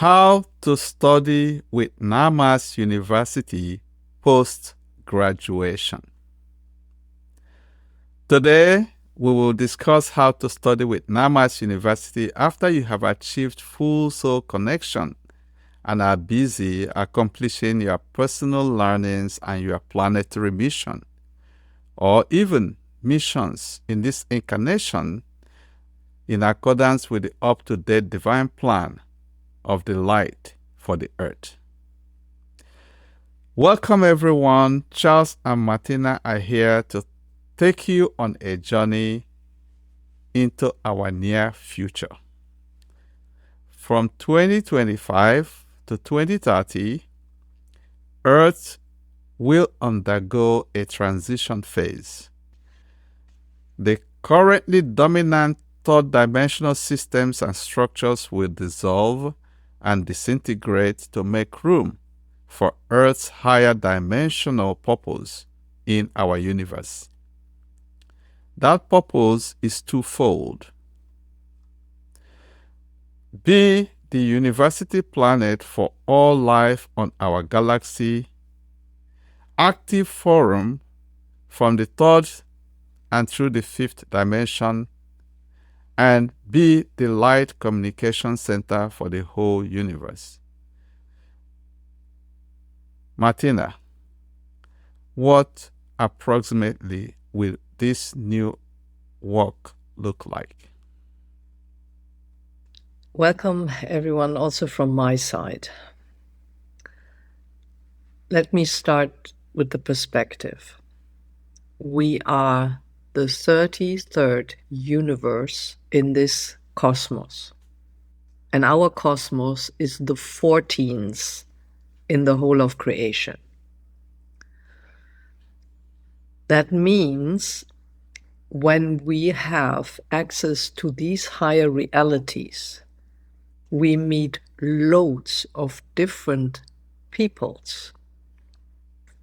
How to study with Youniversity post-graduation. Today, we will discuss how to study with Youniversity after you have achieved full soul connection and are busy accomplishing your personal learnings and your planetary mission, or even missions in this incarnation in accordance with the up-to-date divine plan of the light for the earth. Welcome everyone. Charles and Martina are here to take you on a journey into our near future. From 2025 to 2030, Earth will undergo a transition phase. The currently dominant third-dimensional systems and structures will dissolve and disintegrate to make room for Earth's higher dimensional purpose in our universe. That purpose is twofold. Be the university planet for all life on our galaxy, active forum from the third and through the fifth dimension, and be the light communication center for the whole universe. Martina, what approximately will this new work look like? Welcome everyone, also from my side. Let me start with the perspective. We are the 33rd universe in this cosmos. And our cosmos is the 14th in the whole of creation. That means when we have access to these higher realities, we meet loads of different peoples,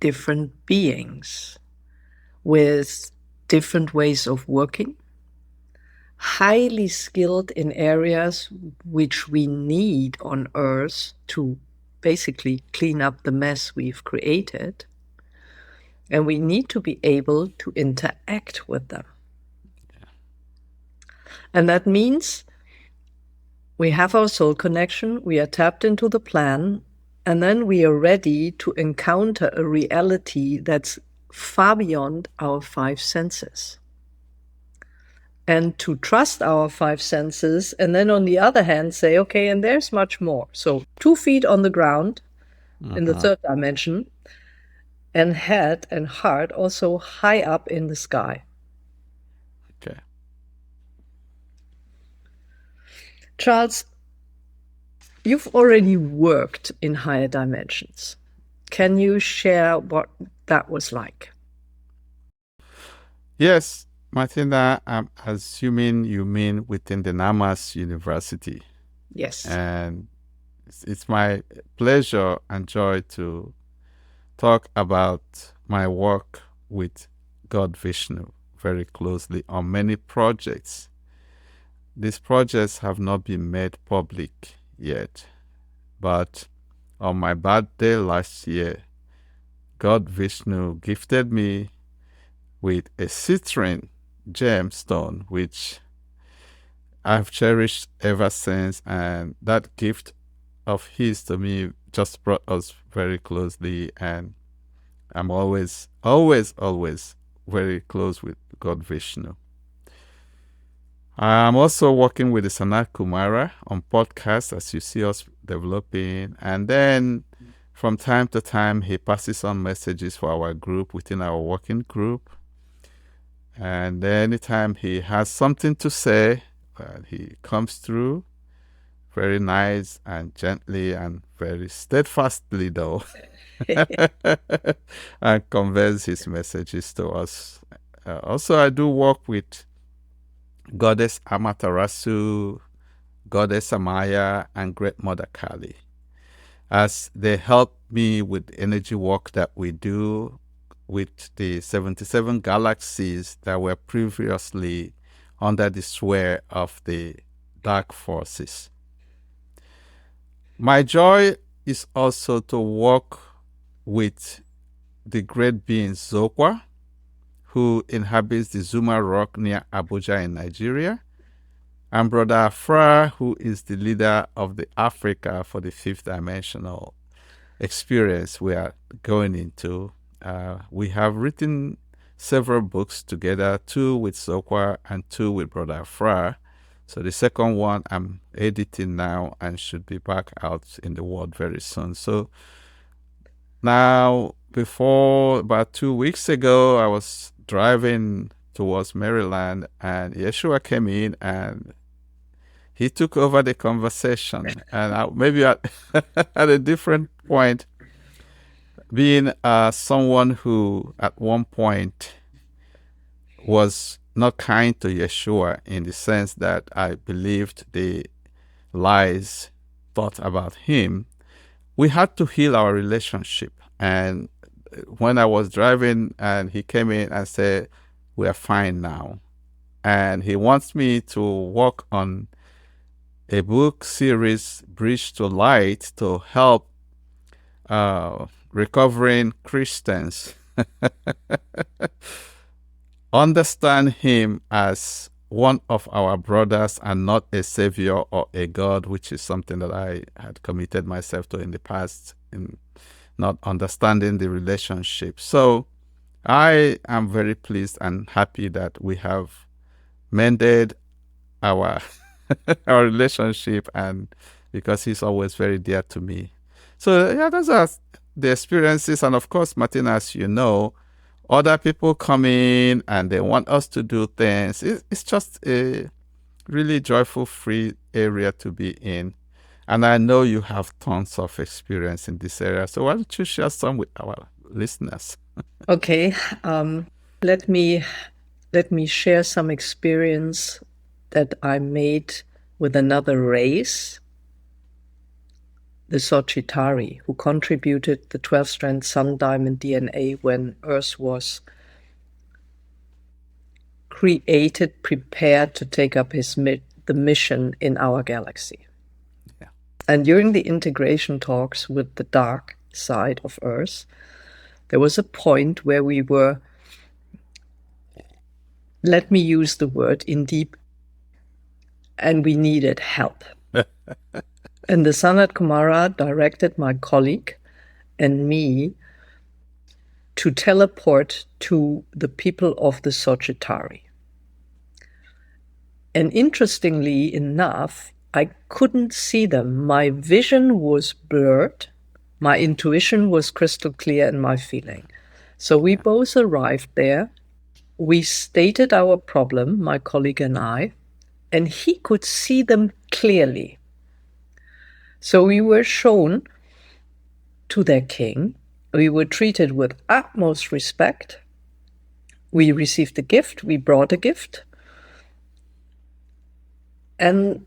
different beings, with different ways of working, highly skilled in areas which we need on Earth to basically clean up the mess we've created. And we need to be able to interact with them. Yeah. And that means we have our soul connection, we are tapped into the plan, and then we are ready to encounter a reality that's far beyond our five senses. And to trust our five senses, and then on the other hand say, okay, and there's much more. So 2 feet on the ground in the third dimension, and head and heart also high up in the sky. Okay. Charles, you've already worked in higher dimensions. Can you share what that was like? Yes, Martina, I'm assuming you mean within the Youniversity. Yes. And it's my pleasure and joy to talk about my work with God Vishnu very closely on many projects. These projects have not been made public yet, but on my birthday last year, God Vishnu gifted me with a citrine gemstone, which I've cherished ever since, and that gift of his to me just brought us very closely, and I'm always very close with God Vishnu. I'm also working with the SANAT Kumara on podcasts, as you see us developing, and then from time to time he passes on messages for our group within our working group, and anytime he has something to say, he comes through very nice and gently and very steadfastly though and conveys his messages to us. Also, I do work with Goddess Amaterasu, Goddess Amaya, and Great Mother Kali, as they help me with the energy work that we do with the 77 galaxies that were previously under the sway of the dark forces. My joy is also to work with the great being ZOKWA, who inhabits the Zuma Rock near Abuja in Nigeria, and Brother Afra, who is the leader of the Africa for the fifth dimensional experience we are going into. We have written several books together, 2 with ZOKWA and 2 with Brother Afra. So the second one I'm editing now and should be back out in the world very soon. So now, before about 2 weeks ago, I was driving towards Maryland, and YESHUA came in and he took over the conversation. And maybe at, at a different point, being someone who at one point was not kind to YESHUA in the sense that I believed the lies thought about him, we had to heal our relationship. And when I was driving and he came in and said, "We are fine now." And he wants me to work on a book series, Bridge to Light, to help recovering Christians understand him as one of our brothers and not a savior or a God, which is something that I had committed myself to in the past in not understanding the relationship. So I am very pleased and happy that we have mended our our relationship, and because he's always very dear to me. So yeah, those are the experiences. And of course, Martina, as you know, other people come in and they want us to do things. It's just a really joyful, free area to be in. And I know you have tons of experience in this area. So why don't you share some with our listeners? Okay, let me share some experience that I made with another race, the SZOKWAND, who contributed the 12-strand sun diamond DNA when Earth was created, prepared to take up the mission in our galaxy. Yeah. And during the integration talks with the dark side of Earth, there was a point where we were, let me use the word, in deep, and we needed help. And the SANAT KUMARA directed my colleague and me to teleport to the people of the SZOKWAND. And interestingly enough, I couldn't see them. My vision was blurred. My intuition was crystal clear in my feeling. So we both arrived there. We stated our problem, my colleague and I, and he could see them clearly. So we were shown to their king. We were treated with utmost respect. We received a gift. We brought a gift. And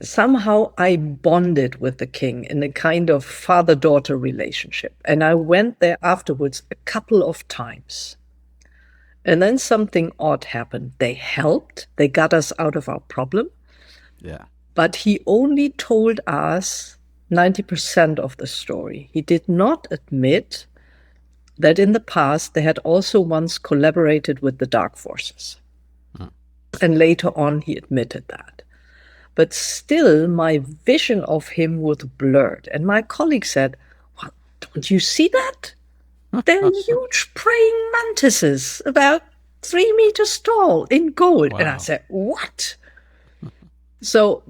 somehow I bonded with the king in a kind of father-daughter relationship. And I went there afterwards a couple of times. And then something odd happened. They helped. They got us out of our problem. Yeah. But he only told us 90% of the story. He did not admit that in the past they had also once collaborated with the dark forces. And later on he admitted that. But still my vision of him was blurred. And my colleague said, "Well, don't you see that? They're huge praying mantises, about 3 meters tall, in gold." Wow. And I said, "What?" So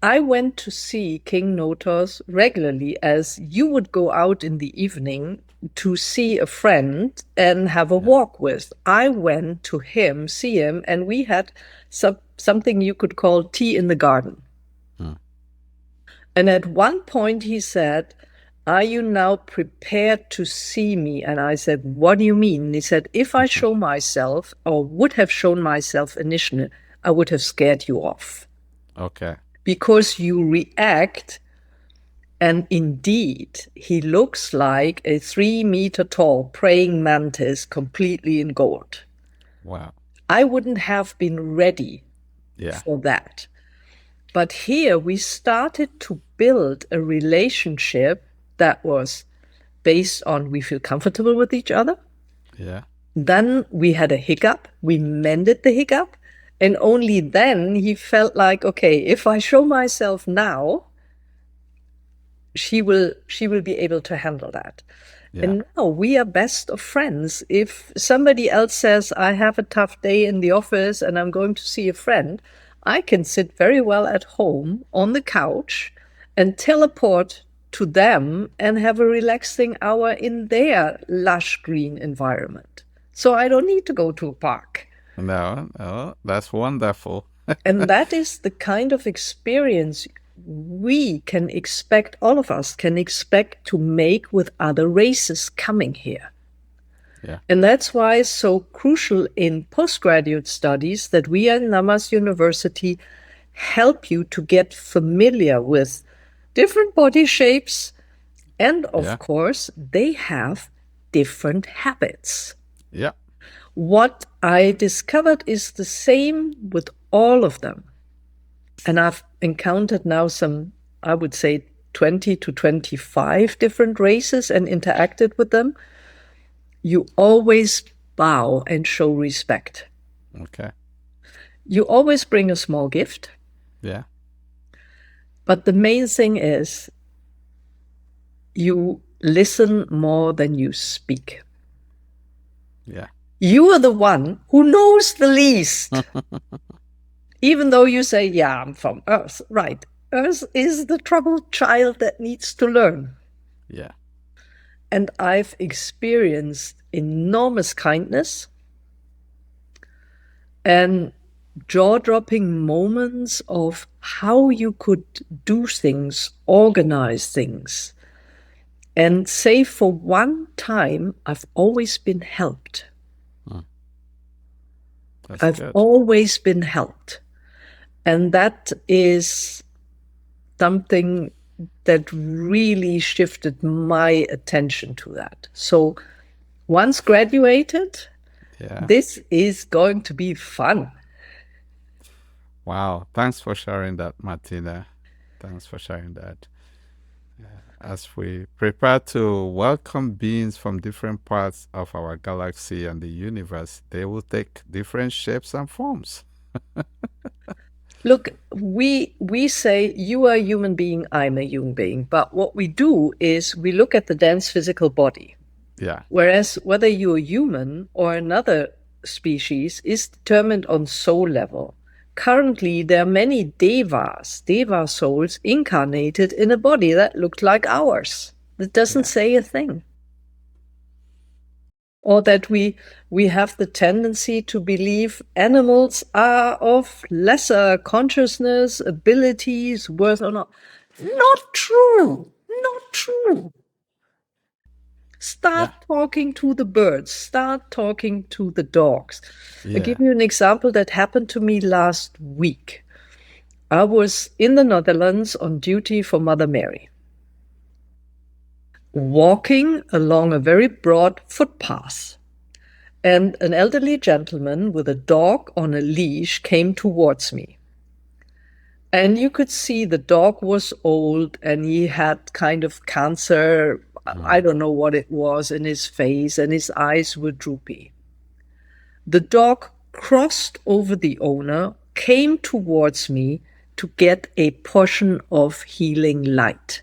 I went to see King Notos regularly, as you would go out in the evening to see a friend and have a walk with. I went to him, see him, and we had something you could call tea in the garden. And at one point he said, "Are you now prepared to see me?" And I said, "What do you mean?" And he said, "If I show myself, or would have shown myself initially, I would have scared you off. Okay. Because you react." And indeed, he looks like a 3 meter tall praying mantis, completely in gold. Wow. I wouldn't have been ready Yeah. for that. But here we started to build a relationship that was based on we feel comfortable with each other. Yeah. Then we had a hiccup. We mended the hiccup. And only then he felt like, okay, if I show myself now, she will be able to handle that. Yeah. And now we are best of friends. If somebody else says, I have a tough day in the office and I'm going to see a friend, I can sit very well at home on the couch and teleport to them and have a relaxing hour in their lush green environment. So I don't need to go to a park. No, that's wonderful. And that is the kind of experience we can expect, all of us can expect to make with other races coming here. Yeah. And that's why it's so crucial in postgraduate studies that we at Namas University help you to get familiar with different body shapes. And of course, they have different habits. Yeah. What I discovered is the same with all of them. And I've encountered now some, I would say, 20 to 25 different races and interacted with them. You always bow and show respect. Okay. You always bring a small gift. Yeah. But the main thing is you listen more than you speak. Yeah. You are the one who knows the least. Even though you say, yeah, I'm from Earth. Right. Earth is the troubled child that needs to learn. Yeah. And I've experienced enormous kindness and jaw-dropping moments of how you could do things, organize things. And say for one time, I've always been helped. I've always been helped. And that is something that really shifted my attention to that. So once graduated, this is going to be fun. Wow. Thanks for sharing that, Martina. Thanks for sharing that. As we prepare to welcome beings from different parts of our galaxy and the universe, they will take different shapes and forms. Look, we say you are a human being, I'm a human being. But what we do is we look at the dense physical body. Yeah. Whereas whether you're human or another species is determined on soul level. Currently, there are many deva souls incarnated in a body that looked like ours. That doesn't say a thing. Or that we have the tendency to believe animals are of lesser consciousness, abilities, worth or not. Not true. Not true. Start talking to the birds. Start talking to the dogs. I'll give you an example that happened to me last week. I was in the Netherlands on duty for Mother Mary, walking along a very broad footpath. And an elderly gentleman with a dog on a leash came towards me. And you could see the dog was old and he had kind of cancer, I don't know what it was, in his face, and his eyes were droopy. The dog crossed over the owner, came towards me to get a portion of healing light.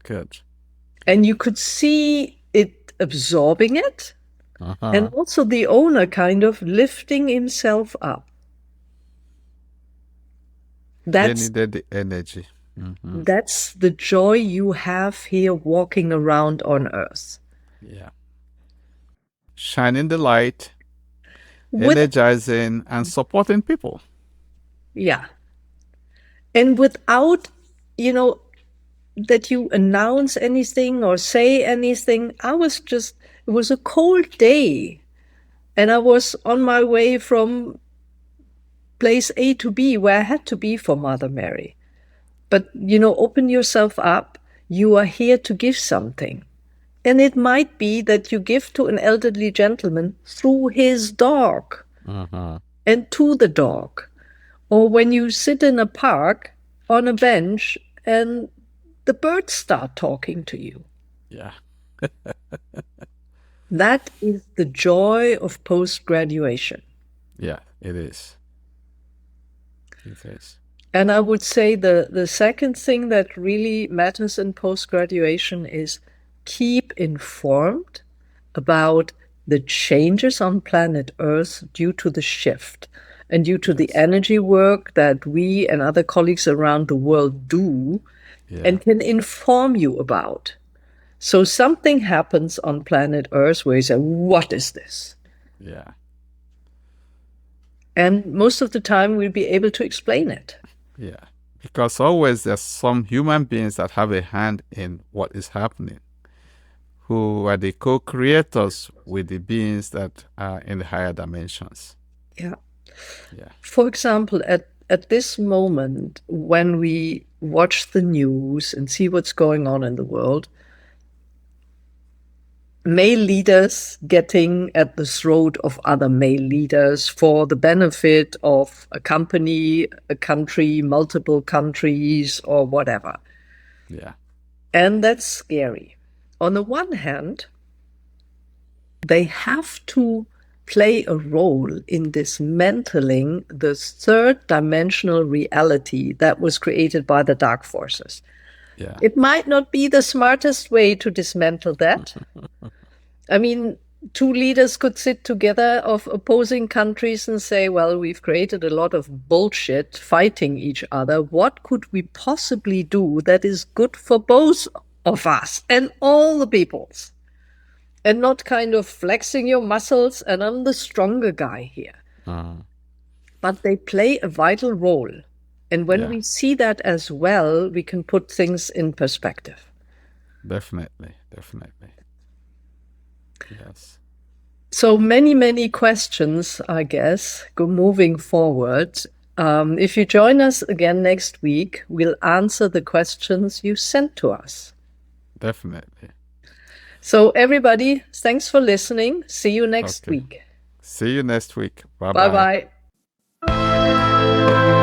Good. And you could see it absorbing it, and also the owner kind of lifting himself up. They needed the energy. That's the joy you have here walking around on Earth. Yeah. Shining the light, energizing and supporting people. Yeah. And without, that you announce anything or say anything, it was a cold day. And I was on my way from place A to B where I had to be for Mother Mary. But, open yourself up. You are here to give something. And it might be that you give to an elderly gentleman through his dog and to the dog. Or when you sit in a park on a bench and the birds start talking to you. Yeah. That is the joy of post-graduation. Yeah, it is. It is. And I would say the second thing that really matters in post-graduation is keep informed about the changes on planet Earth due to the shift and due to the Yes. energy work that we and other colleagues around the world do Yeah. and can inform you about. So something happens on planet Earth where you say, what is this? Yeah. And most of the time we'll be able to explain it. Yeah. Because always there's some human beings that have a hand in what is happening, who are the co-creators with the beings that are in the higher dimensions. Yeah. Yeah. For example, at this moment, when we watch the news and see what's going on in the world, male leaders getting at the throat of other male leaders for the benefit of a company, a country, multiple countries, or whatever. Yeah. And that's scary. On the one hand, they have to play a role in dismantling the third dimensional reality that was created by the dark forces. Yeah. It might not be the smartest way to dismantle that. I mean, two leaders could sit together of opposing countries and say, well, we've created a lot of bullshit fighting each other. What could we possibly do that is good for both of us and all the peoples? And not kind of flexing your muscles and I'm the stronger guy here. But they play a vital role. And when we see that as well, we can put things in perspective. Definitely. Definitely. Yes. So many questions, I guess, moving forward. If you join us again next week, we'll answer the questions you sent to us. Definitely. So everybody, thanks for listening. See you next week. See you next week. Bye-bye. Bye-bye.